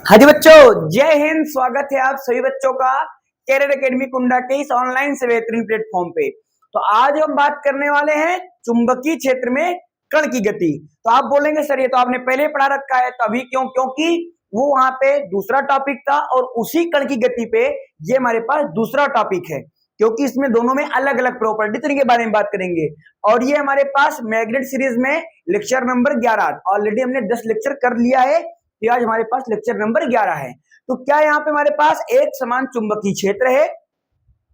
हाँ जी बच्चों, जय हिंद। स्वागत है आप सभी बच्चों का कैरियर एकेडमी कुंडा के इस ऑनलाइन से बेहतरीन प्लेटफॉर्म पे। तो आज हम बात करने वाले हैं चुंबकीय क्षेत्र में कण की गति। तो आप बोलेंगे सर ये तो आपने पहले पढ़ा रखा है, तभी क्यों? क्योंकि वो वहां पे दूसरा टॉपिक था और उसी कण की गति पे ये हमारे पास दूसरा टॉपिक है, क्योंकि इसमें दोनों में अलग अलग प्रॉपर्टी के बारे में बात करेंगे। और ये हमारे पास मैग्नेट सीरीज में लेक्चर नंबर 11, ऑलरेडी हमने 10 लेक्चर कर लिया है, तो आज हमारे पास लेक्चर नंबर 11 है। तो क्या यहाँ पे हमारे पास एक समान चुंबकीय क्षेत्र है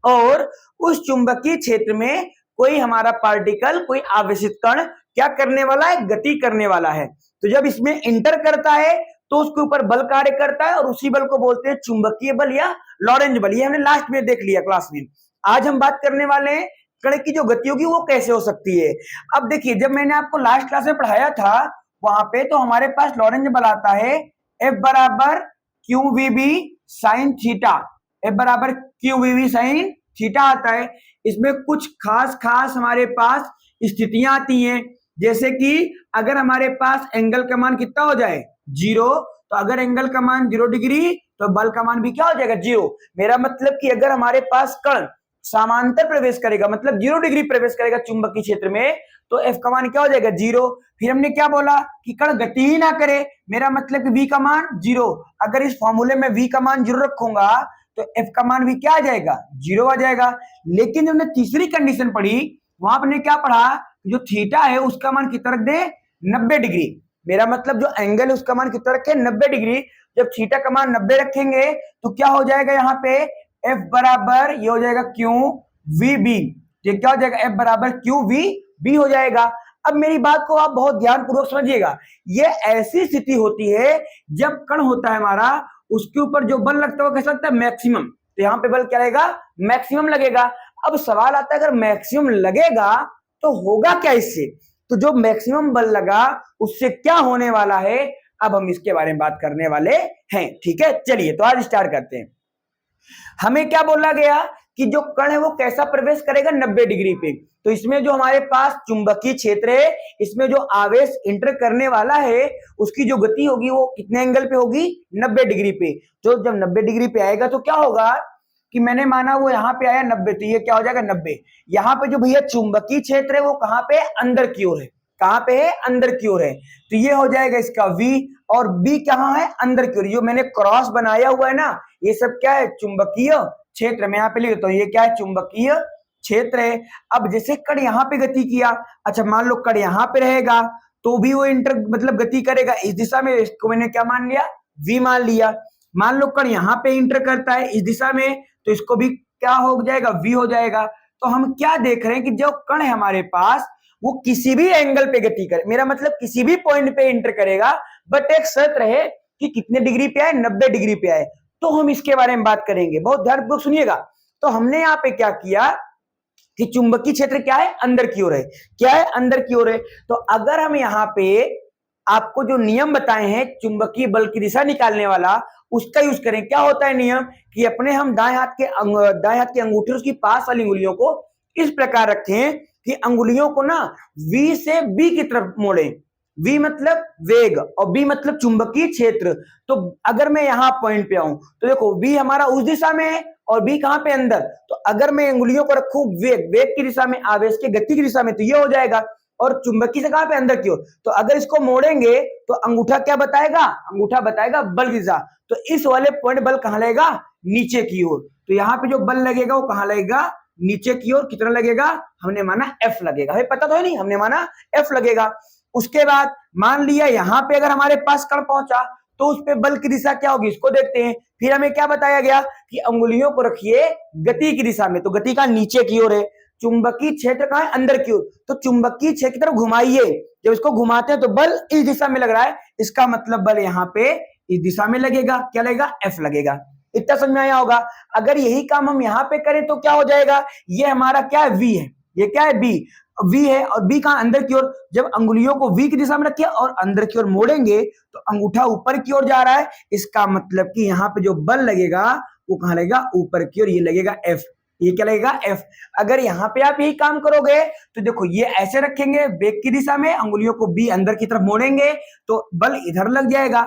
और उस चुंबकीय क्षेत्र में कोई हमारा पार्टिकल, कोई आवेशित कण क्या करने वाला है? गति करने वाला है। तो जब इसमें इंटर करता है तो उसके ऊपर बल कार्य करता है और उसी बल को बोलते हैं चुंबकीय बल या लॉरेंज बल। ये हमने लास्ट में देख लिया क्लास में। आज हम बात करने वाले हैं कण की जो गति होगी वो कैसे हो सकती है। अब देखिए, जब मैंने आपको लास्ट क्लास में पढ़ाया था वहां पे तो हमारे पास लॉरेंज बल आता है F बराबर Q V B sine theta. F बराबर Q V B sine theta आता है। इसमें कुछ खास हमारे पास स्थितियां आती हैं, जैसे कि अगर हमारे पास एंगल का मान कितना हो जाए 0, तो अगर एंगल का मान 0 डिग्री तो बल का मान भी क्या हो जाएगा 0। मेरा मतलब कि अगर हमारे पास कण समांतर प्रवेश करेगा, मतलब 0 डिग्री प्रवेश करेगा चुंबकीय क्षेत्र में, तो F का मान क्या हो जाएगा 0। फिर हमने क्या बोला कि कण गति ही ना करे, मेरा मतलब कि V का मान 0। अगर इस फॉर्मूले में V का मान 0 रखूंगा तो F का मान भी क्या आ जाएगा 0 आ जाएगा। लेकिन जब हमने तीसरी कंडीशन पढ़ी वहां हमने क्या पढ़ा, जो थीटा है उसका मान कितना रख दे 90 डिग्री। मेरा मतलब जो एंगल है उसका मान कितना रखे 90 डिग्री। जब थीटा का मान 90 रखेंगे तो क्या हो जाएगा यहाँ पे F बराबर ये हो जाएगा क्यू वी बी। ये क्या हो जाएगा F बराबर क्यू वी बी हो जाएगा। अब मेरी बात को आप बहुत ध्यानपूर्वक समझिएगा। ये ऐसी स्थिति होती है जब कण होता है हमारा, उसके ऊपर जो बल लगता है वो कैसा लगता है मैक्सिमम। तो यहाँ पे बल क्या लगेगा मैक्सिमम लगेगा। अब सवाल आता है अगर मैक्सिमम लगेगा तो होगा क्या इससे? तो जो मैक्सिमम बल लगा उससे क्या होने वाला है, अब हम इसके बारे में बात करने वाले हैं। ठीक है, चलिए तो आज स्टार्ट करते हैं। हमें क्या बोला गया कि जो कण है वो कैसा प्रवेश करेगा 90 डिग्री पे। तो इसमें जो हमारे पास चुंबकीय क्षेत्र है, इसमें जो आवेश इंटर करने वाला है उसकी जो गति होगी वो कितने एंगल पे होगी 90 डिग्री पे। तो जब 90 डिग्री पे आएगा तो क्या होगा कि मैंने माना वो यहाँ पे आया 90, तो ये क्या हो जाएगा 90। यहाँ पे जो भैया चुंबकीय क्षेत्र है वो कहाँ पे अंदर की ओर है, कहाँ पे है अंदर की ओर है, तो ये हो जाएगा इसका V। और B कहाँ है अंदर की ओर। जो मैंने क्रॉस बनाया हुआ है ना ये सब क्या है चुंबकीय क्षेत्र। मैं यहाँ पे लिख देता हूँ ये क्या है चुंबकीय क्षेत्र है। अब जैसे कण यहाँ पे गति किया, अच्छा मान लो कण यहाँ पे रहेगा तो भी वो इंटर मतलब गति करेगा इस दिशा में, इसको मैंने क्या मान लिया V मान लिया। मान लो कण यहाँ पे इंटर करता है इस दिशा में तो इसको भी क्या हो जाएगा V हो जाएगा। तो हम क्या देख रहे हैं कि जो कण है हमारे पास वो किसी भी एंगल पे गति करे, मेरा मतलब किसी भी पॉइंट पे इंटर करेगा, बट एक शर्त रहे कि कितने डिग्री पे आए 90 डिग्री पे आए। तो हम इसके बारे में बात करेंगे, बहुत ध्यानपूर्वक सुनिएगा। तो हमने यहाँ पे क्या किया कि चुंबकीय क्षेत्र क्या है अंदर की ओर है, क्या है अंदर की ओर है। तो अगर हम यहाँ पे आपको जो नियम बताए हैं चुंबकीय बल की दिशा निकालने वाला उसका यूज करें। क्या होता है नियम कि अपने हम दाएं हाथ के अंगूठे उसकी पास वाली उंगलियों को इस प्रकार रखें कि अंगुलियों को ना V से B की तरफ मोड़े। V मतलब वेग और B मतलब चुंबकीय क्षेत्र। तो अगर मैं यहाँ पॉइंट पे आऊं तो देखो V हमारा उस दिशा में है और B कहां पे अंदर। तो अगर मैं अंगुलियों को रखूं वेग की दिशा में, आवेश की गति की दिशा में, तो ये हो जाएगा। और चुंबकीय से कहां पे अंदर की ओर। तो अगर इसको मोड़ेंगे तो अंगूठा क्या बताएगा, अंगूठा बताएगा बल की दिशा। तो इस वाले पॉइंट बल कहां लगेगा नीचे की ओर। तो यहाँ पे जो बल लगेगा वो कहां लगेगा नीचे की ओर। कितना लगेगा हमने माना F लगेगा, हमें पता तो है नहीं, हमने माना F लगेगा। उसके बाद मान लिया यहाँ पे अगर हमारे पास कण पहुंचा तो उस पे बल की दिशा क्या होगी इसको देखते हैं। फिर हमें क्या बताया गया कि अंगुलियों को रखिए गति की दिशा में, तो गति का नीचे की ओर है। चुंबकीय क्षेत्र कहां है अंदर की ओर, तो चुंबकीय क्षेत्र की तरफ घुमाइए। जब इसको घुमाते हैं तो बल इस दिशा में लग रहा है, इसका मतलब बल यहाँ पे इस दिशा में लगेगा, क्या लगेगा F लगेगा। इतना समझ में आया होगा। अगर यही काम हम यहाँ पे करें तो क्या हो जाएगा, ये हमारा क्या है V है, ये क्या है V है और B कहां अंदर की ओर। जब अंगुलियों को V की दिशा में रखिए और अंदर की ओर मोड़ेंगे तो अंगूठा ऊपर की ओर जा रहा है, इसका मतलब कि यहाँ पे जो बल लगेगा वो कहां लगेगा ऊपर की ओर, ये लगेगा F। ये क्या लगेगा F। अगर यहाँ पे आप यही काम करोगे तो देखो ये ऐसे रखेंगे वेग की दिशा में, अंगुलियों को B अंदर की तरफ मोड़ेंगे तो बल इधर लग जाएगा।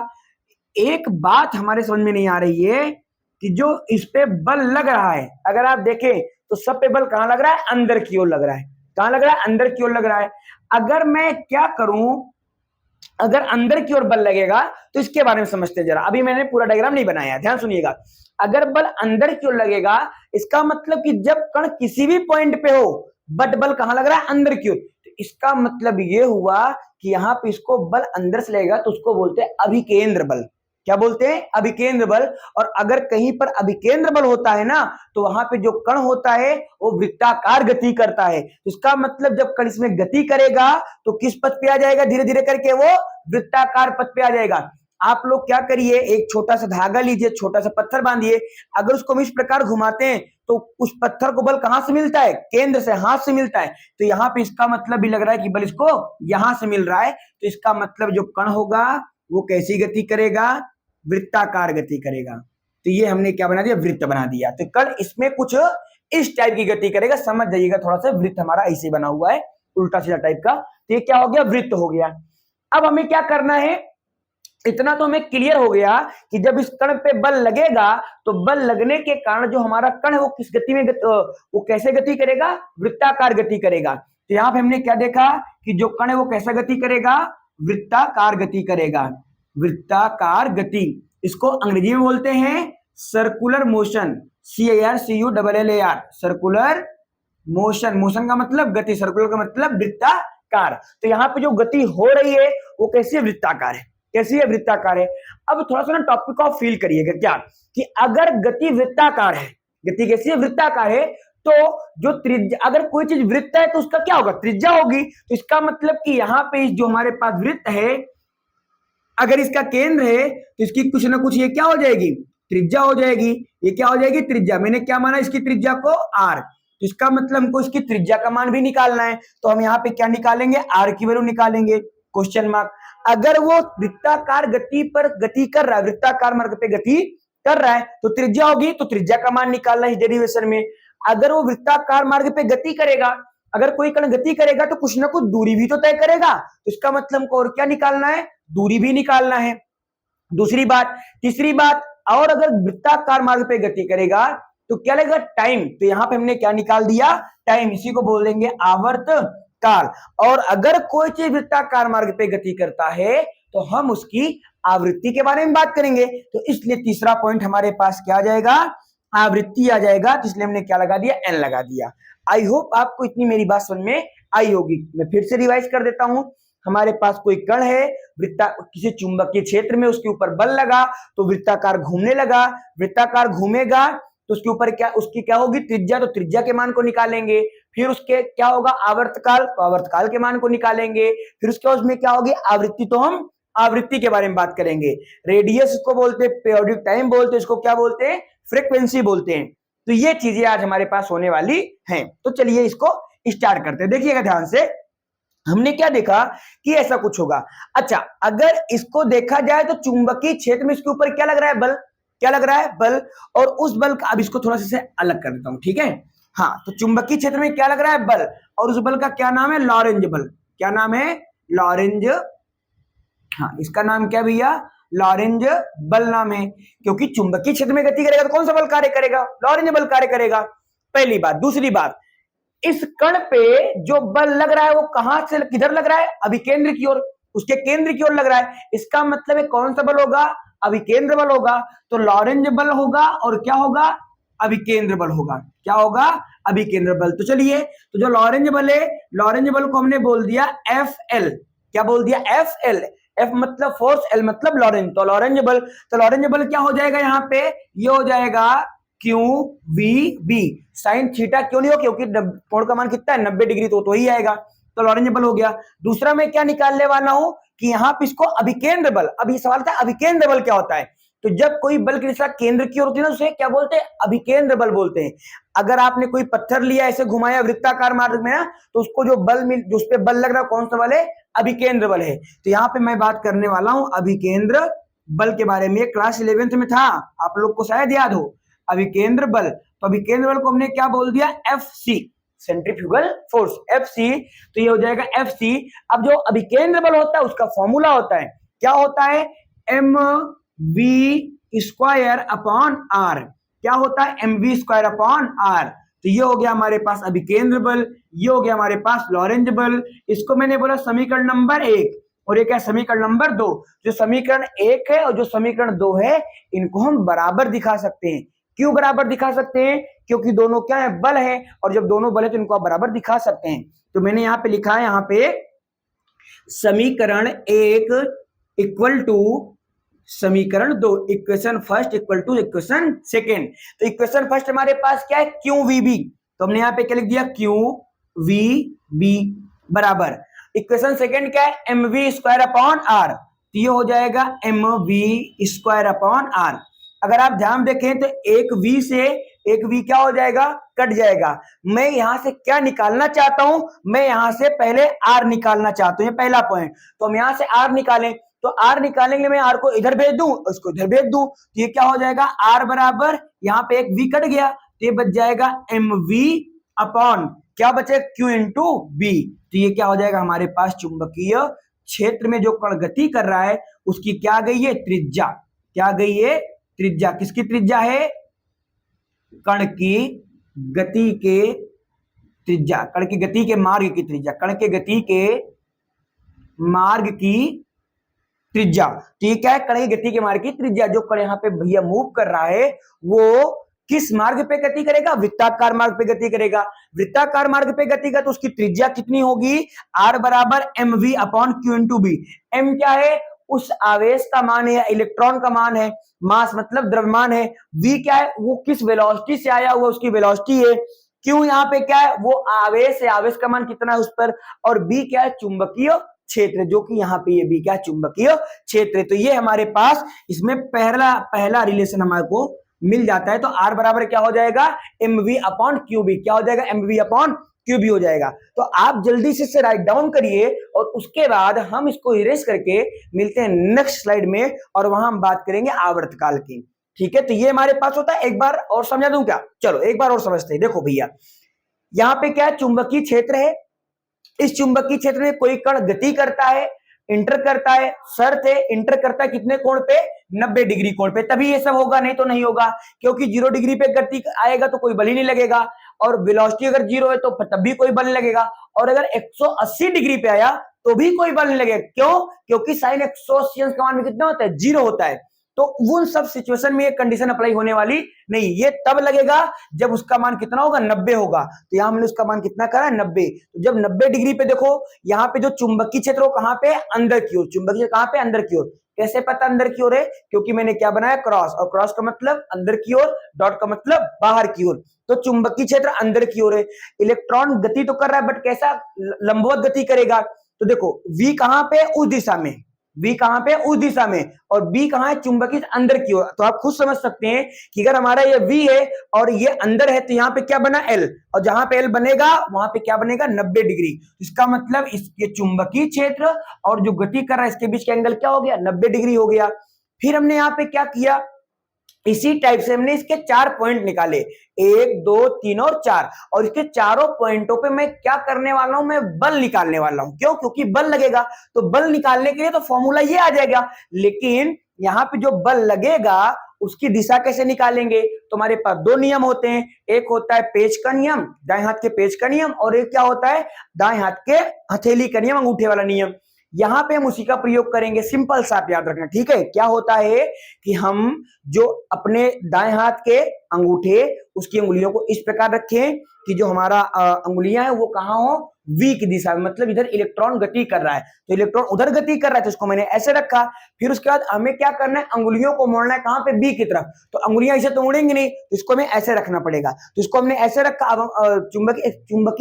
एक बात हमारे समझ में नहीं आ रही है कि जो इस पे बल लग रहा है, अगर आप देखें तो सब पे बल कहां लग रहा है? अंदर की ओर लग रहा है। कहां लग रहा है? अंदर की ओर लग रहा है। अगर मैं क्या करूं, अगर अंदर की ओर बल लगेगा तो इसके बारे में समझते हैं जरा। अभी मैंने पूरा डायग्राम नहीं बनाया, ध्यान सुनिएगा। अगर बल अंदर की ओर लगेगा, इसका मतलब कि जब कण किसी भी पॉइंट पे हो, बट बल कहां लग रहा है? अंदर की ओर। तो इसका मतलब ये हुआ कि यहां पे इसको बल अंदर से लगेगा तो उसको बोलते हैं अभिकेंद्र बल। क्या बोलते हैं? अभिकेंद्र बल। और अगर कहीं पर अभिकेंद्र बल होता है ना, तो वहां पे जो कण होता है वो वृत्ताकार गति करता है। इसका मतलब जब कण इसमें गति करेगा तो किस पथ पे आ जाएगा? धीरे धीरे करके वो वृत्ताकार पथ पे आ जाएगा। आप लोग क्या करिए, एक छोटा सा धागा लीजिए, छोटा सा पत्थर बांधिए, अगर उसको हम इस प्रकार घुमाते हैं तो उस पत्थर को बल कहां से मिलता है? केंद्र से, हाथ से मिलता है। तो यहाँ पे इसका मतलब भी लग रहा है कि बल इसको यहां से मिल रहा है। तो इसका मतलब जो कण होगा वो कैसी गति करेगा? वृत्ताकार गति करेगा। तो ये हमने क्या बना दिया? वृत्त बना दिया। तो कण इसमें कुछ इस टाइप की गति करेगा, समझ जाइएगा थोड़ा सा। वृत्त हमारा ऐसे बना हुआ है, उल्टा सीधा टाइप का। तो ये क्या हो गया? वृत्त हो गया। अब हमें क्या करना है, इतना तो हमें क्लियर हो गया कि जब इस कण पे बल लगेगा तो बल लगने के कारण जो हमारा कण है वो किस गति में वो कैसे गति करेगा? वृत्ताकार गति करेगा। तो यहां पे हमने क्या देखा कि जो कण है वो कैसा गति करेगा? वृत्ताकार गति करेगा। वृत्ताकार गति, इसको अंग्रेजी में बोलते हैं circular motion. CARCULLAR, circular motion. Motion का मतलब गति, सर्कुलर का मतलब वृत्ताकार। तो यहाँ पे जो गति हो रही है वो कैसी है? वृत्ताकार है। कैसी है? वृत्ताकार है। अब थोड़ा सा ना टॉपिक को फील करिएगा क्या, कि अगर गति वृत्ताकार है, गति कैसी है? वृत्ताकार है, तो जो त्रिज्या, अगर कोई चीज वृत्त है तो उसका क्या होगा? त्रिज्या होगी। तो इसका मतलब कि यहाँ पे जो हमारे पास वृत्त है, अगर इसका केंद्र है तो इसकी कुछ ना कुछ ये क्या हो जाएगी? त्रिज्या हो जाएगी। ये क्या हो जाएगी? त्रिज्या। मैंने क्या माना इसकी त्रिज्या को? आर। तो इसका मतलब हमको इसकी त्रिज्या का मान भी निकालना है। तो हम यहाँ पे क्या निकालेंगे? आर की वैल्यू निकालेंगे, क्वेश्चन मार्क। अगर वो वृत्ताकार गति पर गति कर रहा है, वृत्ताकार मार्ग पे गति कर रहा है, तो त्रिज्या होगी, तो त्रिज्या का मान निकालना है डेरिवेशन में। अगर वो वृत्ताकार मार्ग पे गति करेगा, अगर कोई कण गति करेगा तो कुछ ना कुछ दूरी भी तो तय करेगा। तो इसका मतलब हमको और क्या निकालना है? दूरी भी निकालना है। दूसरी बात, तीसरी बात, और अगर वृत्ताकार मार्ग पे गति करेगा तो क्या लगेगा? टाइम। तो यहां पे हमने क्या निकाल दिया? टाइम। इसी को बोल देंगे आवर्त काल। और अगर कोई चीज वृत्ताकार मार्ग पे गति करता है तो हम उसकी आवृत्ति के बारे में बात करेंगे। तो इसलिए तीसरा पॉइंट हमारे पास क्या आ जाएगा? आवृत्ति आ जाएगा। तो इसलिए हमने क्या लगा दिया? एन लगा दिया। आई होप आपको इतनी मेरी बात समझ में आई होगी। मैं फिर से रिवाइज कर देता हूं। हमारे पास कोई कण है, किसी चुंबकीय क्षेत्र में उसके ऊपर बल लगा तो वृत्ताकार घूमने लगा। वृत्ताकार घूमेगा तो उसके ऊपर क्या, उसकी क्या होगी? त्रिज्या। तो त्रिज्या के मान को निकालेंगे। फिर उसके क्या होगा? आवर्तकाल। तो आवर्तकाल के मान को निकालेंगे। फिर उसके उसमें क्या होगी? आवृत्ति। तो हम आवृत्ति के बारे में बात करेंगे। रेडियस को बोलते हैं पीरियोडिक टाइम बोलते हैं, इसको क्या बोलते हैं? फ्रीक्वेंसी बोलते हैं। तो ये चीजें आज हमारे पास होने वाली हैं। तो चलिए इसको स्टार्ट करते हैं। देखिएगा ध्यान से, हमने क्या देखा कि ऐसा कुछ होगा। अच्छा, अगर इसको देखा जाए तो चुंबकीय क्षेत्र में इसके ऊपर क्या लग रहा है? बल। क्या लग रहा है? बल। और उस बल का, अब इसको थोड़ा सा अलग कर देता हूं, ठीक है। हाँ, तो चुंबकीय क्षेत्र में क्या लग रहा है? बल। और उस बल का क्या नाम है? लॉरेंज बल। क्या नाम है? लॉरेंज। हाँ, इसका नाम क्या भैया? लॉरेंज बल नाम है। क्योंकि चुंबकीय क्षेत्र में गति करेगा तो कौन सा बल कार्य करेगा? लॉरेंज बल कार्य करेगा। पहली बात। दूसरी बात, इस कण पे जो बल लग रहा है वो कहां से किधर लग रहा है? अभिकेंद्र की ओर, उसके केंद्र की ओर लग रहा है। इसका मतलब है कौन सा बल होगा? अभिकेंद्र बल होगा। तो लॉरेंज बल होगा और क्या होगा? अभिकेंद्र बल होगा। क्या होगा? अभिकेंद्र बल। तो चलिए, तो जो लॉरेंज बल है, लॉरेंज बल को हमने बोल दिया FL। क्या बोल दिया? FL। F मतलब फोर्स, L मतलब लॉरेंज। तो लॉरेंज बल, तो लॉरेंज बल क्या हो जाएगा यहाँ पे? ये हो जाएगा QVB। साइन थीटा क्यों नहीं हो? क्योंकि कोण का मान कितना है? 90 डिग्री। तो ही आएगा। तो लॉरेंज बल हो गया। दूसरा मैं क्या निकालने वाला हूं कि यहाँ पे इसको अभिकेंद्र बल। अब ये सवाल था अभिकेंद्र बल क्या होता है। तो जब कोई बल की दिशा केंद्र की ओर होती है ना, उसे क्या बोलते हैं? अभिकेंद्र बल बोलते हैं। अगर आपने कोई पत्थर लिया, ऐसे घुमाया वृत्ताकार मार्ग में ना, तो उसको जो बल मिल, जो उस पर बल लग रहा है, कौन सा बल है? अभिकेंद्र बल है। तो यहाँ पे मैं बात करने वाला हूं अभिकेंद्र बल के बारे में। क्लास 11th में था, आप लोग को शायद याद हो, अभिकेंद्र बल। तो अभिकेंद्र बल को हमने क्या बोल दिया? FC, centrifugal force, FC। तो ये हो जाएगा FC। अब जो अभिकेंद्र बल होता है उसका फॉर्मूला होता है, क्या होता है? M V square upon R. क्या होता है? M V square upon R. तो ये हो गया हमारे पास अभिकेंद्र बल, ये हो गया हमारे पास लॉरेंज बल। इसको मैंने बोला समीकरण नंबर 1 और ये क्या समीकरण नंबर 2। जो समीकरण 1 है और जो समीकरण 2 है इनको हम बराबर दिखा सकते हैं। क्यों बराबर दिखा सकते हैं? क्योंकि दोनों क्या है? बल है, और जब दोनों बल है तो इनको आप बराबर दिखा सकते हैं। तो मैंने यहाँ पे लिखा है, यहाँ पे समीकरण 1 इक्वल टू समीकरण 2, equation first equal to equation second. तो इक्वेशन फर्स्ट हमारे पास क्या है? Q V B. तो हमने यहाँ पे क्या लिख दिया? क्यू वी बी बराबर इक्वेशन सेकेंड क्या है? M V square upon R. तो ये हो जाएगा M V square upon R. अगर आप ध्यान देखें तो एक वी से एक वी क्या हो जाएगा? कट जाएगा। मैं यहां से क्या निकालना चाहता हूं? मैं यहां से पहले आर निकालना चाहता हूं, ये पहला पॉइंट। तो हम यहां से आर निकालें, तो आर निकालने के लिए मैं आर को इधर भेज दूं, उसको इधर भेज दूं, तो ये क्या हो जाएगा? आर बराबर यहाँ पे एक वी कट गया, तो ये बच जाएगा एम वी अपॉन क्या बचे? Q into B. तो ये क्या हो जाएगा? हमारे पास चुंबकीय क्षेत्र में जो कण गति कर रहा है उसकी क्या गई है? त्रिज्या। क्या गई है? त्रिज्या। किसकी त्रिज्या है? कण की गति के त्रिज्या, कण की गति के मार्ग की त्रिज्या, कण के गति के मार्ग की त्रिज्या। ठीक है, कण की गति के मार्ग की त्रिज्या। जो कण यहाँ पे भैया मूव कर रहा है वो किस मार्ग पे गति करेगा? वृत्ताकार मार्ग पे गति करेगा। वृत्ताकार मार्ग पे गति का तो उसकी त्रिज्या कितनी होगी? आर बराबर M V upon Q into B. M क्या है? उस आवेश का मान है, इलेक्ट्रॉन का मान है, मास मतलब द्रव्यमान है। वी क्या है? वो किस वेलोसिटी से आया हुआ उसकी वेलोसिटी है। क्यू यहाँ पे क्या है? वो आवेश है, आवेश का मान कितना है उस पर। और बी क्या है? चुंबकीय क्षेत्र, जो कि यहाँ पे ये बी क्या? चुंबकीय क्षेत्र। तो ये हमारे पास इसमें पहला रिलेशन हमारे को मिल जाता है। तो आर बराबर क्या हो जाएगा? M V upon Q B. क्या हो जाएगा? M V upon Q B हो जाएगा। तो आप जल्दी से इसे राइट डाउन करिए और उसके बाद हम इसको इरेज करके मिलते हैं नेक्स्ट स्लाइड में, और वहां हम बात करेंगे आवर्तकाल की। ठीक है, तो ये हमारे पास होता है। एक बार और समझा दूं क्या? चलो एक बार और समझते हैं। देखो भैया, यहाँ पे क्या है? चुंबकीय क्षेत्र है। इस चुंबकीय क्षेत्र में कोई कण गति करता है, इंटर करता है। शर्त है इंटर करता है कितने कोण पे? 90 डिग्री कोण पे, तभी ये सब होगा, नहीं तो नहीं होगा। क्योंकि 0 डिग्री पे गति आएगा तो कोई बल ही नहीं लगेगा, और वेलोसिटी अगर 0 है तो तब भी कोई बल नहीं लगेगा। और अगर 180 डिग्री पे आया तो भी कोई बल नहीं लगेगा। क्यों? क्योंकि साइन 180 अंश का मान में कितना होता है? 0 होता है। तो उन सब सिचुएशन में ये कंडीशन अप्लाई होने वाली नहीं। ये तब लगेगा जब उसका मान कितना होगा? 90 होगा। तो यहां हमने उसका मान कितना करा? 90। तो जब 90 डिग्री पे देखो, यहाँ पे जो चुंबकीय क्षेत्र हो कहां पे? अंदर की ओर। चुंबकीय क्षेत्र कहां पे? अंदर की ओर। कैसे पता अंदर की ओर है? क्योंकि मैंने क्या बनाया? क्रॉस। और क्रॉस का मतलब अंदर की ओर, डॉट का मतलब बाहर की ओर। तो चुंबकीय क्षेत्र अंदर की ओर है। इलेक्ट्रॉन गति तो कर रहा है, बट कैसा? लंबवत गति करेगा। तो देखो V कहां पे? उस दिशा में। V कहां पे? उस दिशा में। और B कहां है? चुंबकीय अंदर की ओर। तो आप खुद समझ सकते हैं कि अगर हमारा ये V है और ये अंदर है तो यहाँ पे क्या बना? L। और जहां पे L बनेगा वहां पे क्या बनेगा? 90 डिग्री। इसका मतलब ये चुंबकीय क्षेत्र और जो गति कर रहा है इसके बीच का एंगल क्या हो गया? 90 डिग्री हो गया। फिर हमने यहाँ पे क्या किया? इसी टाइप से हमने इसके 4 पॉइंट निकाले, 1 2 3 और 4। और इसके चारों पॉइंटों पे मैं क्या करने वाला हूं? मैं बल निकालने वाला हूं। क्यों? क्योंकि बल लगेगा। तो बल निकालने के लिए तो फॉर्मूला ये आ जाएगा, लेकिन यहाँ पे जो बल लगेगा उसकी दिशा कैसे निकालेंगे? तो हमारे पास 2 नियम होते हैं। एक होता है पेच का नियम, दाएं हाथ के पेच का नियम, और एक क्या होता है? दाएं हाथ के हथेली का नियम, अंगूठे वाला नियम। यहां पे हम उसी का प्रयोग करेंगे। सिंपल सा आप याद रखना, ठीक है? क्या होता है कि हम जो अपने दाएं हाथ के अंगूठे, उसकी उंगलियों को इस प्रकार रखें कि जो हमारा अंगुलियां हैं वो कहां हो? V की दिशा में, मतलब इधर इलेक्ट्रॉन गति कर रहा है, तो इलेक्ट्रॉन उधर गति कर रहा है तो इसको मैंने ऐसे रखा। फिर उसके बाद हमें क्या करना है? अंगुलियों को मोड़ना है कहां पे? B की तरफ। तो अंगुलियां ऐसे तो मुड़ेंगी नहीं, तो इसको हमें ऐसे रखना पड़ेगा। तो इसको हमने ऐसे रखा। अब चुंबकीय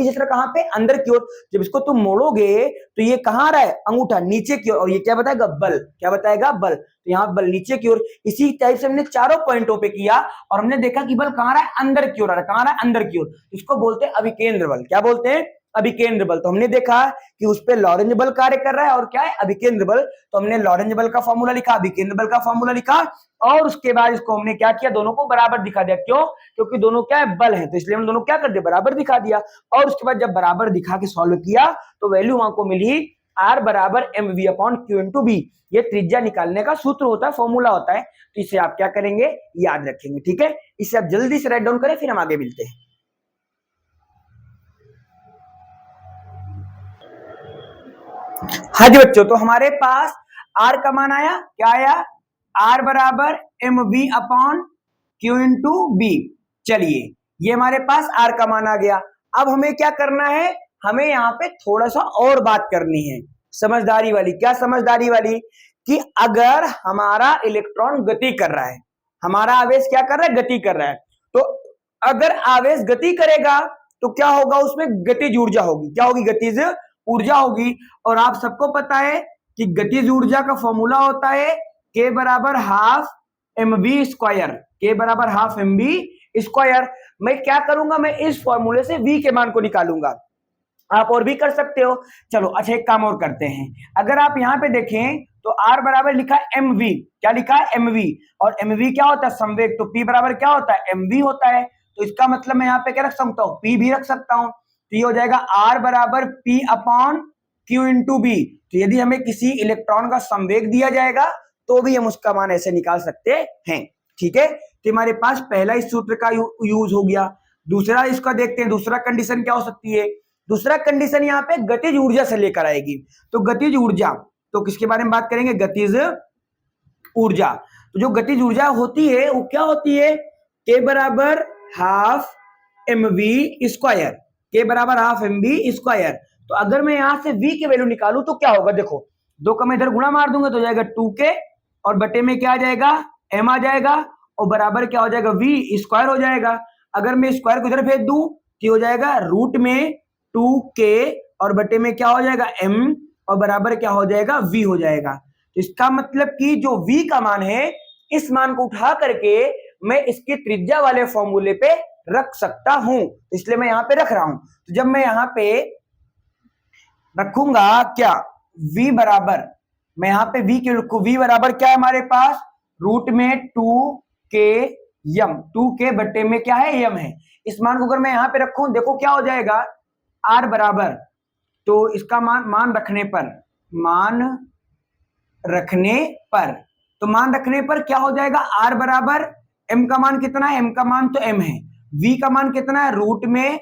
क्षेत्र कहां पे? अंदर की ओर। जब इसको तुम मोड़ोगे तो ये कहां आ रहा है? अंगूठा नीचे की ओर। और ये क्या बताएगा? बल। क्या बताएगा? बल। तो यहाँ बल नीचे की ओर। इसी टाइप से हमने चारों पॉइंटों पे किया और हमने देखा कि बल कहां आ रहा है? अंदर की ओर आ रहा है। कहां आ रहा है? अंदर की ओर। इसको बोलते हैं अभिकेंद्र बल। क्या बोलते हैं? अभिकेंद्र बल। तो हमने देखा कि उस पे लॉरेंज बल कार्य कर रहा है और क्या है? अभिकेंद्र बल। तो हमने लॉरेंज बल का फॉर्मूला लिखा, अभिकेंद्र बल का फॉर्मूला लिखा, और उसके बाद इसको हमने क्या किया? दोनों को बराबर दिखा दिया। क्यों? क्योंकि दोनों क्या है? बल है, तो इसलिए हम दोनों क्या कर दिया? बराबर दिखा दिया। और उसके बाद जब बराबर दिखा के सॉल्व किया तो वैल्यू वहां को मिली R बराबर mv upon q into B. ये त्रिज्या निकालने का सूत्र होता है, फॉर्मूला होता है। तो इसे आप क्या करेंगे, याद रखेंगे। ठीक है, इसे आप जल्दी से राइट डाउन करें, फिर हम आगे मिलते हैं। हाँ जी बच्चों, तो हमारे पास R का मान आया, क्या आया, R बराबर mv upon q into B. चलिए, ये हमारे पास R का मान आ गया। अब हमें क्या करना है, हमें यहाँ पे थोड़ा सा और बात करनी है, समझदारी वाली। क्या समझदारी वाली, कि अगर हमारा इलेक्ट्रॉन गति कर रहा है, हमारा आवेश क्या कर रहा है, गति कर रहा है, तो अगर आवेश गति करेगा तो क्या होगा, उसमें गतिज ऊर्जा होगी। क्या होगी, गतिज ऊर्जा होगी। और आप सबको पता है कि गतिज ऊर्जा का फॉर्मूला होता है K बराबर हाफ mv स्क्वायर। K बराबर हाफ mv स्क्वायर। मैं क्या करूंगा, मैं इस फॉर्मूले से v के मान को निकालूंगा। आप और भी कर सकते हो। चलो अच्छा, एक काम और करते हैं। अगर आप यहाँ पे देखें तो R बराबर लिखा है mv। क्या लिखा है, mv। और mv क्या होता है, संवेग। तो P बराबर क्या होता है, mv होता है। तो इसका मतलब मैं यहाँ पे क्या रख सकता हूँ, P भी रख सकता हूँ। तो ये हो जाएगा R बराबर P upon Q into B. तो यदि हमें किसी इलेक्ट्रॉन का संवेग दिया जाएगा तो भी हम उसका मान ऐसे निकाल सकते हैं। ठीक है, तो हमारे पास पहला इस सूत्र का यूज हो गया। दूसरा इसका देखते हैं, दूसरा कंडीशन क्या हो सकती है। दूसरा कंडीशन यहाँ पे गतिज ऊर्जा से लेकर आएगी। तो गतिज ऊर्जा, तो किसके बारे में बात करेंगे, गतिज ऊर्जा। तो जो गतिज ऊर्जा होती है वो क्या होती है, K बराबर हाफ mv स्क्वायर। K बराबर हाफ mv स्क्वायर। तो अगर मैं यहां से v की वैल्यू निकालूं तो क्या होगा, देखो, दो का मैं इधर गुणा मार दूंगा तो हो जाएगा 2k, और बटे में क्या आ जाएगा, m आ जाएगा, और बराबर क्या हो जाएगा, v स्क्वायर हो जाएगा। अगर मैं स्क्वायर को इधर भेज दूं तो हो जाएगा रूट में 2k, और बटे में क्या हो जाएगा, m, और बराबर क्या हो जाएगा, v हो जाएगा। तो इसका मतलब कि जो v का मान है, इस मान को उठा करके मैं इसकी त्रिज्या वाले फॉर्मूले पे रख सकता हूं। इसलिए मैं यहां पे रख रहा हूं। तो जब मैं यहां पे रखूंगा क्या, v बराबर, मैं यहां पे v के रखू, v बराबर क्या है हमारे पास, रूट में 2k यम। 2k बटे में क्या है, यम है। इस मान को अगर मैं यहां पे रखूं, देखो क्या हो जाएगा, r बराबर, तो इसका मान रखने पर, मान रखने पर, तो मान रखने पर क्या हो जाएगा, r बराबर, m का मान कितना है, m का मान तो m है, v का मान कितना है, रूट में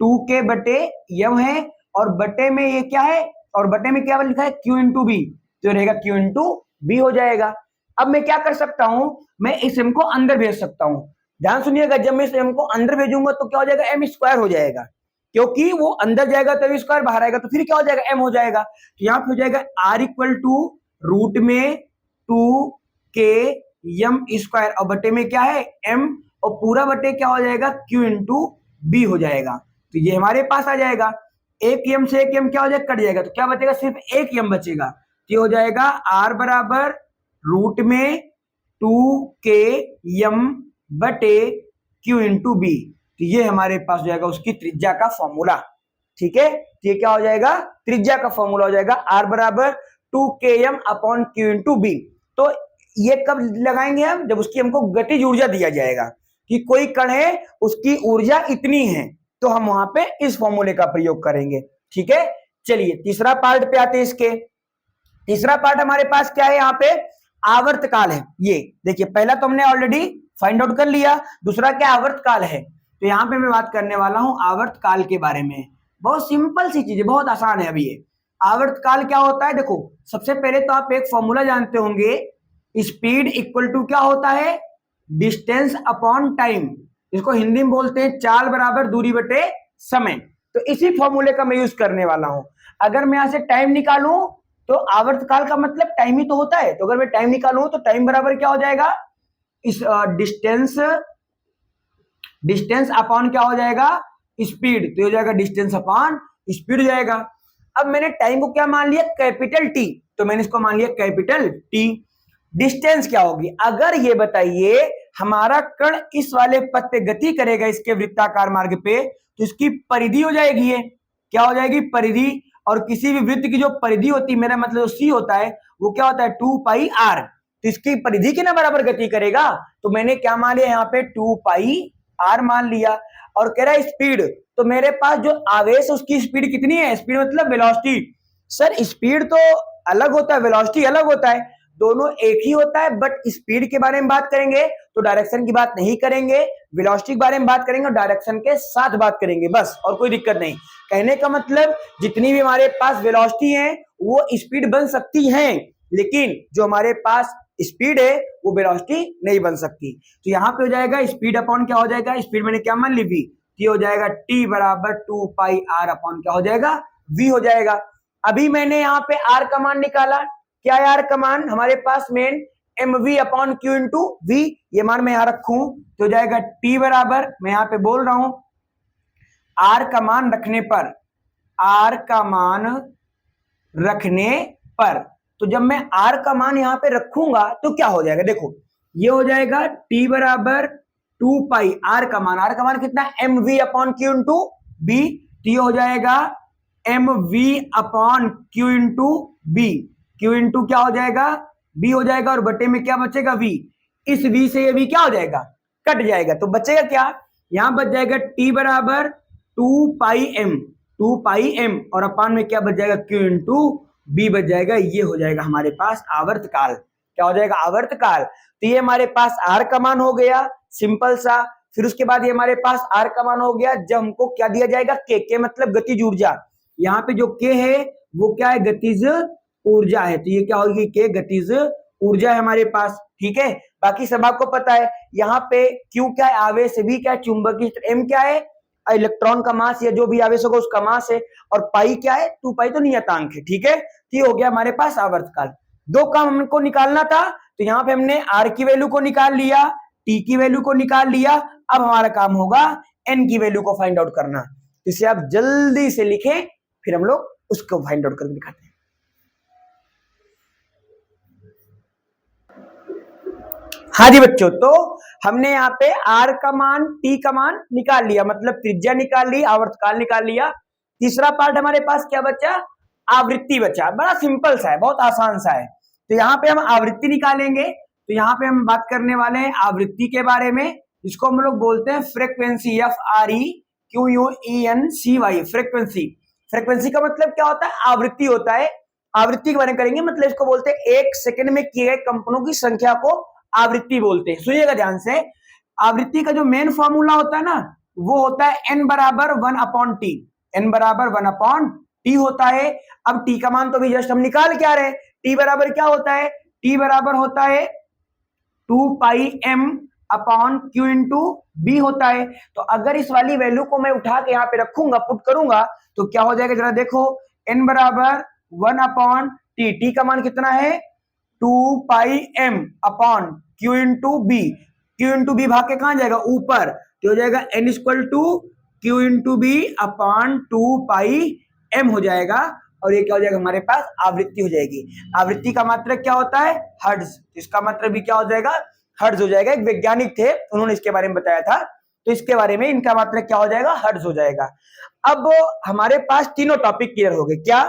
2k बटे यम है, और बटे में ये क्या है, और बटे में क्या लिखा है, q इंटू बी। तो रहेगा q इंटू बी हो जाएगा। अब मैं क्या कर सकता हूं, मैं इस m को अंदर भेज सकता हूं। ध्यान सुनिएगा, जब मैं इस m को अंदर भेजूंगा तो क्या हो जाएगा, m स्क्वायर हो जाएगा, क्योंकि वो अंदर जाएगा तभी स्क्वायर बाहर आएगा, तो फिर क्या हो जाएगा, m हो जाएगा। तो यहाँ पे हो जाएगा r इक्वल टू रूट में 2k यम स्क्वायर, और बटे में क्या है, m, और पूरा बटे क्या हो जाएगा, q इंटू बी हो जाएगा। तो ये हमारे पास आ जाएगा। एक यम से एक यम क्या हो जाएगा, कट जाएगा, तो क्या बचेगा, सिर्फ एक यम बचेगा। तो ये हो जाएगा r बराबर रूट में 2k यम बटे q इंटू बी। तो ये हमारे पास हो जाएगा उसकी त्रिज्या का फॉर्मूला। ठीक है, तो ये क्या हो जाएगा, त्रिज्या का फॉर्मूला हो जाएगा r बराबर 2km upon q into B. तो ये कब लगाएंगे हम, जब उसकी हमको गतिज ऊर्जा दिया जाएगा कि कोई कण है उसकी ऊर्जा इतनी है, तो हम वहां पे इस फॉर्मूले का प्रयोग करेंगे। ठीक है, चलिए तीसरा पार्ट पे आते हैं। इसके तीसरा पार्ट हमारे पास क्या है, यहाँ पे आवर्तकाल है। ये देखिए, पहला तो हमने ऑलरेडी फाइंड आउट कर लिया, दूसरा क्या, आवर्तकाल है। तो यहाँ पे मैं बात करने वाला हूं आवर्तकाल के बारे में। बहुत सिंपल सी चीज है, बहुत आसान है। अभी ये आवर्तकाल क्या होता है, देखो, सबसे पहले तो आप एक फॉर्मूला जानते होंगे, स्पीड इक्वल टू क्या होता है, डिस्टेंस अपॉन टाइम। इसको हिंदी में बोलते हैं चाल बराबर दूरी बटे समय। तो इसी फॉर्मूले का मैं यूज करने वाला हूं। अगर मैं यहां से टाइम निकालूं तो आवर्तकाल का मतलब टाइम ही तो होता है, तो अगर मैं टाइम निकालूं तो टाइम बराबर क्या हो जाएगा, इस डिस्टेंस अपॉन क्या हो जाएगा, स्पीड। तो हो जाएगा डिस्टेंस अपॉन स्पीड हो जाएगा। अब मैंने टाइम को क्या मान लिया, कैपिटल टी, तो मैंने इसको मान लिया कैपिटल टी। डिस्टेंस क्या होगी, अगर ये बताइए हमारा कण इस वाले पथ पे गति करेगा, इसके वृत्ताकार मार्ग पे, तो इसकी परिधि हो जाएगी, ये क्या हो जाएगी, परिधि। और किसी भी वृत्त की जो परिधि होती है, मेरा मतलब सी होता है, वो क्या होता है, 2 पाई आर। तो इसकी परिधि के ना बराबर गति करेगा, तो मैंने क्या मान लिया यहाँ पे, 2 पाई आर मान लिया। और कह रहा है स्पीड, तो मेरे पास जो आवेश उसकी स्पीड कितनी है, स्पीड मतलब वेलोसिटी, सर स्पीड तो अलग होता है, वेलोसिटी अलग होता है, दोनों एक ही होता है, बट स्पीड के बारे में बात करेंगे तो डायरेक्शन की बात नहीं करेंगे, वेलोसिटी के बारे में बात करेंगे और डायरेक्शन के साथ बात करेंगे, बस और कोई दिक्कत नहीं। कहने का मतलब जितनी भी हमारे पास वेलोसिटी है वो स्पीड बन सकती हैं, लेकिन जो हमारे पास स्पीड है वो वेलोसिटी नहीं बन सकती। तो यहाँ पे हो जाएगा स्पीड अपॉन क्या हो जाएगा, स्पीड मैंने क्या मान ली v, ये हो जाएगा t बराबर 2 पाई r अपॉन क्या हो जाएगा v हो जाएगा। अभी मैंने यहाँ पे r का मान निकाला, क्या है r का मान, हमारे पास मेन mv upon q into v, ये मान मैं यहाँ रखूं तो हो जाएगा t बराबर, मैं यहाँ पे बोल रहा हूं r का मान रखने पर, r का मान रखने पर, तो जब मैं r का मान यहाँ पे रखूंगा तो क्या हो जाएगा, देखो ये हो जाएगा t बराबर 2 पाई r का मान कितना है mv upon q into b, तो ये हो जाएगा mv upon q into b, q into क्या हो जाएगा b हो जाएगा, और बटे में क्या बचेगा v, इस v से ये v क्या हो जाएगा कट जाएगा, तो बचेगा क्या, यहां बच जाएगा t बराबर 2 पाई m और अपान में क्या बच जाएगा q इंटू b बच जाएगा, ये हो जाएगा हमारे पास आवर्तकाल, क्या हो जाएगा आवर्तकाल। तो ये हमारे पास r का मान हो गया सिंपल सा, फिर उसके बाद ये हमारे पास r का मान हो गया, जब हमको क्या दिया जाएगा k मतलब गतिज ऊर्जा, यहाँ पे जो k है वो क्या है गतिज ऊर्जा है, तो ये क्या होगी k गतिज ऊर्जा है हमारे पास, ठीक है। बाकी सब आपको पता है, यहाँ पे q क्या है आवेश, v क्या है चुंबकीय, m क्या है इलेक्ट्रॉन का मास या जो भी आवेश होगा उसका मास है, और पाई क्या है 2 पाई तो नियतांक है, ठीक है। तो ये हो गया हमारे पास आवर्तकाल। दो काम हमको निकालना था, तो यहाँ पे हमने r की वैल्यू को निकाल लिया, t की वैल्यू को निकाल लिया, अब हमारा काम होगा n की वैल्यू को फाइंड आउट करना, इसे आप जल्दी से लिखें फिर हम लोग उसको फाइंड आउट करके दिखाते हैं। हाँ जी बच्चों, तो हमने यहाँ पे r का मान t का मान निकाल लिया, मतलब त्रिज्या निकाल ली, आवर्तकाल निकाल लिया। तीसरा पार्ट हमारे पास क्या बचा, आवृत्ति बचा, बड़ा सिंपल सा है, बहुत आसान सा है। तो यहाँ पे हम आवृत्ति निकालेंगे, तो यहाँ पे हम बात करने वाले हैं आवृत्ति के बारे में, जिसको हम लोग बोलते हैं फ्रीक्वेंसी, FREQUENCY फ्रीक्वेंसी। फ्रीक्वेंसी का मतलब क्या होता है, आवृत्ति होता है, आवृत्ति के बारे में करेंगे, मतलब इसको बोलते हैं एक सेकंड में किए गए कंपनों की संख्या को आवृत्ति बोलते हैं। सुनिएगा ध्यान से, आवृत्ति का जो मेन फॉर्मूला होता है ना वो होता है n बराबर 1 अपॉन टी, n बराबर 1 अपॉन टी होता है। अब t का मान तो भी जस्ट हम निकाल क्या रहे हैं, t बराबर क्या होता है, t बराबर होता है 2 pi m upon q into b होता है। तो अगर इस वाली वैल्यू को मैं उठा के यहाँ पे रखूंगा, पुट करूंगा, तो क्या हो जाएगा जरा देखो, n बराबर 1 अपॉन टी, टी का मान कितना है 2 pi m upon q into B, q into B भाग के कहां जाएगा ऊपर, तो हो जाएगा n equal to q into B upon 2 pi m हो जाएगा, और ये क्या हो जाएगा हमारे पास आवृत्ति हो जाएगी। आवृत्ति का मात्रक क्या होता है हर्ट्ज, इसका मतलब भी क्या हो जाएगा हर्ट्ज हो जाएगा। एक वैज्ञानिक थे उन्होंने इसके बारे में बताया था, तो इसके बारे में इनका मात्रक क्या हो जाएगा हर्ट्ज हो जाएगा। अब हमारे पास तीनों टॉपिक क्लियर हो गए, क्या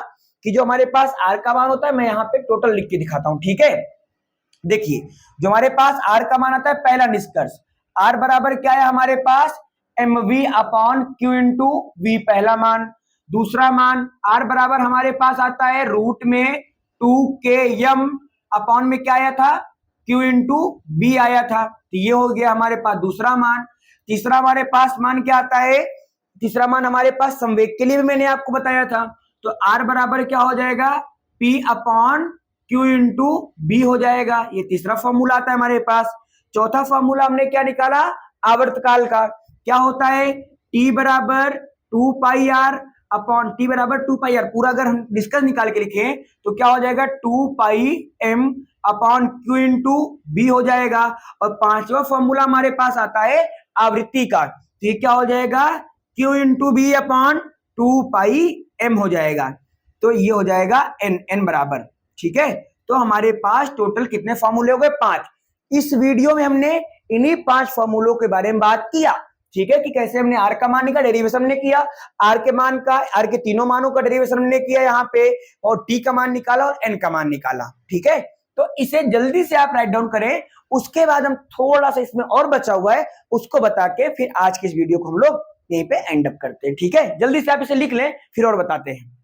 कि जो हमारे पास r का मान होता है, मैं यहाँ पे टोटल लिख के दिखाता हूं, ठीक है। देखिए जो हमारे पास r का मान आता है, पहला निष्कर्ष r बराबर क्या है हमारे पास mv upon q into v, पहला मान। दूसरा मान r बराबर हमारे पास आता है रूट में 2km अपॉन में क्या आया था q इंटू b आया था, तो ये हो गया हमारे पास दूसरा मान। तीसरा हमारे पास मान क्या आता है, तीसरा मान हमारे पास संवेग के लिए भी मैंने आपको बताया था, तो r बराबर क्या हो जाएगा p upon q into B हो जाएगा, ये तीसरा फॉर्मूला आता है हमारे पास। चौथा फॉर्मूला हमने क्या निकाला आवर्तकाल का, क्या होता है t बराबर 2 पाई r अपॉन t बराबर 2 पाई r, पूरा अगर हम डिस्कस निकाल के लिखें तो क्या हो जाएगा 2 pi m upon q into B हो जाएगा। और पांचवा फॉर्मूला हमारे पास आता है आवृत्ति का, तो ये क्या हो जाएगा q into B upon 2 pi m हो जाएगा, तो ये हो जाएगा n बराबर, ठीक है। तो हमारे पास टोटल कितने फॉर्मूले हो गए 5। इस वीडियो में हमने इन्हीं 5 फॉर्मूलों के बारे में बात किया, ठीक है, कि कैसे हमने r का मान का डेरिवेशन हमने किया, r के मान का, r के तीनों मानों का डेरिवेशन हमने किया यहाँ पे, और t का मान निकाला और n का मान निकाला, ठीक है। तो इसे जल्दी से आप राइट डाउन करें, उसके बाद हम थोड़ा सा इसमें और बचा हुआ है उसको बता के फिर आज की इस वीडियो को हम लोग यहीं पे एंड अप करते हैं, ठीक है। जल्दी से आप इसे लिख लें फिर और बताते हैं।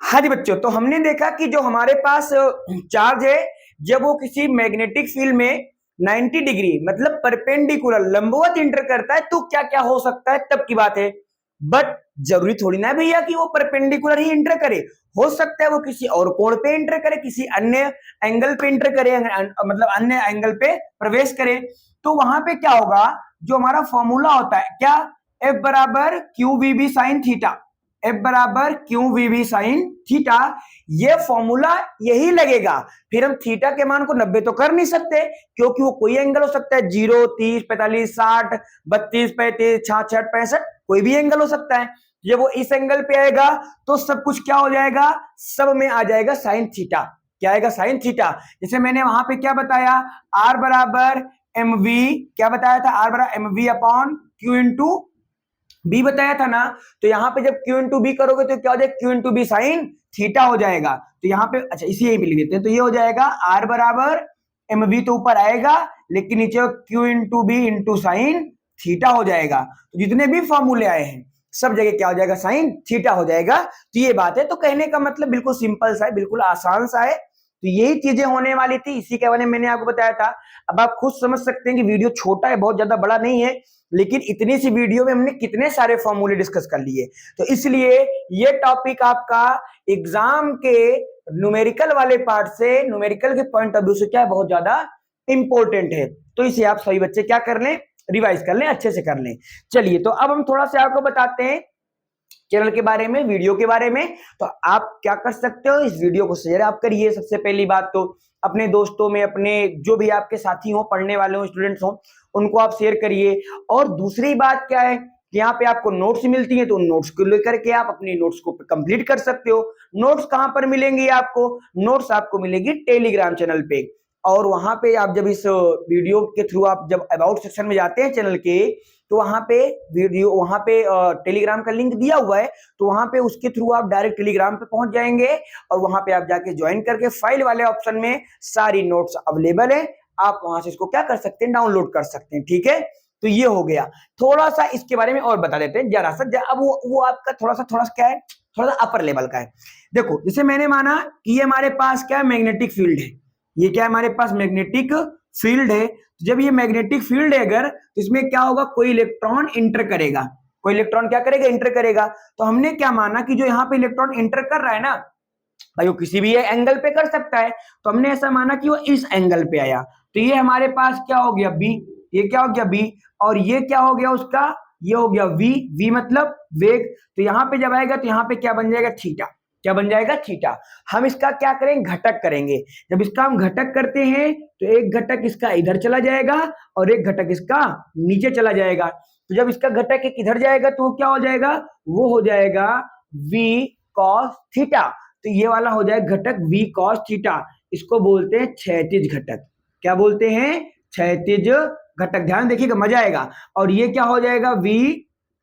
हाँ जी बच्चों, तो हमने देखा कि जो हमारे पास चार्ज है, जब वो किसी मैग्नेटिक फील्ड में 90 डिग्री मतलब परपेंडिकुलर लंबवत इंटर करता है तो क्या क्या हो सकता है, तब की बात है। बट जरूरी थोड़ी ना भैया कि वो परपेंडिकुलर ही इंटर करे, हो सकता है वो किसी और कोण पे इंटर करे, किसी अन्य एंगल पे इंटर करे, मतलब अन्य एंगल पे प्रवेश करे। तो वहां पे क्या होगा, जो हमारा फॉर्मूला होता है क्या, F बराबर Q V B sine theta, F बराबर Q V B sine theta, ये फॉर्मूला यही लगेगा। फिर हम थीटा के मान को 90 तो कर नहीं सकते, क्योंकि वो कोई एंगल हो सकता है, 0, 30, 45, 60, 32, 35, 66, 65, कोई भी एंगल हो सकता है। जब वो इस एंगल पे आएगा तो सब कुछ क्या हो जाएगा, सब में आ जाएगा साइन थीटा। क्या आएगा, साइन थीटा। जैसे मैंने वहां पे क्या बताया, आर बराबर एम वी, क्या बताया था, आर बराबर M V upon Q into B बताया था ना। तो यहाँ पे जब Q इंटू बी करोगे तो क्या हो जाएगा, Q into B sine theta हो जाएगा। तो यहाँ पे अच्छा इसी यही पे लिख देते हैं, तो ये हो जाएगा R बराबर एम वी, तो ऊपर आएगा लेकिन नीचे Q into B into sine theta हो जाएगा। तो जितने भी फॉर्मूले आए हैं सब जगह क्या हो जाएगा, साइन थीटा हो जाएगा। तो ये बात है, तो कहने का मतलब बिल्कुल सिंपल सा है, बिल्कुल आसान सा है। तो यही चीजें होने वाली थी, इसी के बारे में मैंने आपको बताया था। अब आप खुद समझ सकते हैं कि वीडियो छोटा है, बहुत ज्यादा बड़ा नहीं है, लेकिन इतनी सी वीडियो में हमने कितने सारे फॉर्मूले डिस्कस कर लिए। तो इसलिए ये टॉपिक आपका एग्जाम के न्यूमेरिकल वाले पार्ट से, न्यूमेरिकल के पॉइंट ऑफ व्यू से क्या है, बहुत ज्यादा इंपॉर्टेंट है। तो इसे आप सभी बच्चे क्या कर लें, रिवाइज कर लें, अच्छे से कर लें। चलिए, तो अब हम थोड़ा सा आपको बताते हैं चैनल के बारे में, वीडियो के बारे में। तो आप क्या कर सकते हो, इस वीडियो को शेयर आप करिए। सबसे पहली बात तो अपने दोस्तों में, अपने जो भी आपके साथी हो, पढ़ने वाले हो, स्टूडेंट्स हो, उनको आप शेयर करिए। और दूसरी बात क्या है कि यहाँ पे आपको नोट्स मिलती है, तो उन नोट्स को लेकर के आप अपनी नोट्स को कंप्लीट कर सकते हो। नोट्स कहां पर मिलेंगी आपको, नोट्स आपको मिलेगी टेलीग्राम चैनल पे। और वहां पे आप जब इस वीडियो के थ्रू आप जब अबाउट सेक्शन में जाते हैं चैनल के, तो वहां पे वीडियो, वहां पे टेलीग्राम का लिंक दिया हुआ है, तो वहां पे उसके थ्रू आप डायरेक्ट टेलीग्राम पे पहुंच जाएंगे और वहां पे आप जाके ज्वाइन करके फाइल वाले ऑप्शन में सारी नोट्स अवेलेबल है, आप वहां से इसको क्या कर सकते हैं, डाउनलोड कर सकते हैं। ठीक है, तो ये हो गया। थोड़ा सा इसके बारे में और बता देते हैं जरा सा। अब वो आपका थोड़ा सा क्या है, थोड़ा सा अपर लेवल का है। देखो, जैसे मैंने माना कि ये हमारे पास क्या है, मैग्नेटिक फील्ड है। ये क्या है, हमारे पास मैग्नेटिक फील्ड है। जब ये मैग्नेटिक फील्ड है अगर, तो इसमें क्या होगा, कोई इलेक्ट्रॉन इंटर करेगा, कोई इलेक्ट्रॉन क्या करेगा, इंटर करेगा। तो हमने क्या माना कि जो यहाँ पे इलेक्ट्रॉन इंटर कर रहा है ना भाई, वो किसी भी एंगल पे कर सकता है। तो हमने ऐसा माना कि वो इस एंगल पे आया, तो ये हमारे पास क्या हो गया, बी। ये क्या हो गया, बी। और ये क्या हो गया उसका, ये हो गया वी। वी मतलब वेग। तो यहाँ पे जब आएगा तो यहाँ पे क्या बन जाएगा, थीटा। क्या बन जाएगा, थीटा। हम इसका क्या करेंगे, घटक करेंगे। जब इसका हम घटक करते हैं तो एक घटक इसका इधर चला जाएगा और एक घटक इसका नीचे चला जाएगा। तो जब इसका घटक एक इधर जाएगा तो क्या हो जाएगा, वो हो जाएगा v cos थीटा। तो ये वाला हो जाएगा घटक v cos थीटा। इसको बोलते हैं क्षैतिज घटक। क्या बोलते हैं, क्षैतिज घटक। ध्यान देखिएगा, मजा आएगा। और ये क्या हो जाएगा, v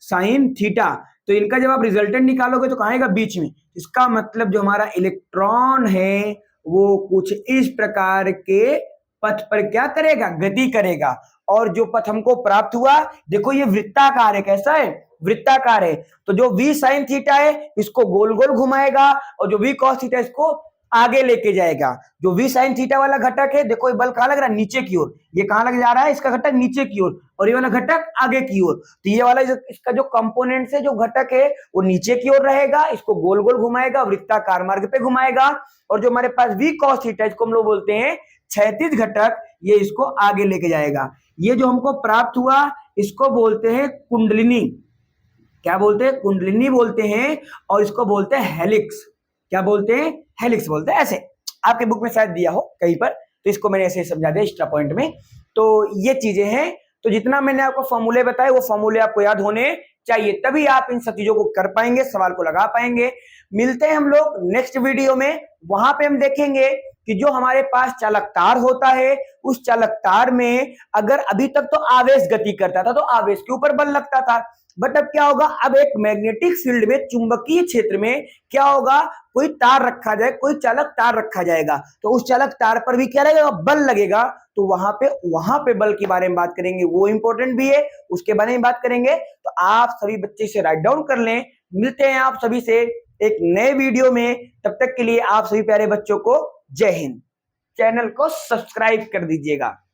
sin थीटा। तो इनका जब आप रिजल्टेंट निकालोगे तो कहाँ आएगा, बीच में। इसका मतलब जो हमारा इलेक्ट्रॉन है वो कुछ इस प्रकार के पथ पर क्या करेगा, गति करेगा। और जो पथ हमको प्राप्त हुआ, देखो ये वृत्ताकार है। कैसा है, वृत्ताकार है। तो जो v sin थीटा है इसको गोल गोल घुमाएगा और जो v cos थीटा इसको आगे लेके जाएगा। जो v sin थीटा वाला घटक है, देखो ये बल कहां लग रहा है, नीचे की ओर। ये कहां लग जा रहा है, इसका घटक नीचे की ओर, और ये वाला घटक आगे की ओर। तो ये वाला इसका जो कंपोनेंट है, जो घटक है, वो नीचे की ओर रहेगा, इसको गोल गोल घुमाएगा, वृत्ताकार मार्ग पे घुमाएगा। और जो हमारे पास v cos थीटा, इसको हम लोग बोलते हैं क्षैतिज घटक, ये इसको आगे लेके जाएगा। ये जो हमको प्राप्त हुआ इसको बोलते हैं कुंडलिनी। क्या बोलते हैं, कुंडलिनी बोलते हैं। और इसको बोलते हैं हेलिक्स। क्या बोलते हैं, हेलिक्स बोलते हैं। ऐसे आपके बुक में शायद दिया हो कहीं पर, तो इसको मैंने ऐसे समझा दिया एक्स्ट्रा पॉइंट में। तो ये चीजें हैं। तो जितना मैंने आपको फॉर्मूले बताए वो फॉर्मूले आपको याद होने चाहिए, तभी आप इन सब चीजों को कर पाएंगे, सवाल को लगा पाएंगे। मिलते हैं हम लोग नेक्स्ट वीडियो में। वहां पे हम देखेंगे कि जो हमारे पास चालक तार होता है, उस चालक तार में अगर अभी तक तो आवेश गति करता था तो आवेश के ऊपर बल लगता था, बट अब क्या होगा, अब एक मैग्नेटिक फील्ड में, चुंबकीय क्षेत्र में क्या होगा, कोई तार रखा जाए, कोई चालक तार रखा जाएगा, तो उस चालक तार पर भी क्या लगेगा, बल लगेगा। तो वहां पे बल के बारे में बात करेंगे, वो इंपॉर्टेंट भी है, उसके बारे में बात करेंगे। तो आप सभी बच्चे से राइट डाउन कर लें। मिलते हैं आप सभी से एक नए वीडियो में। तब तक के लिए आप सभी प्यारे बच्चों को जय हिंद। चैनल को सब्सक्राइब कर दीजिएगा।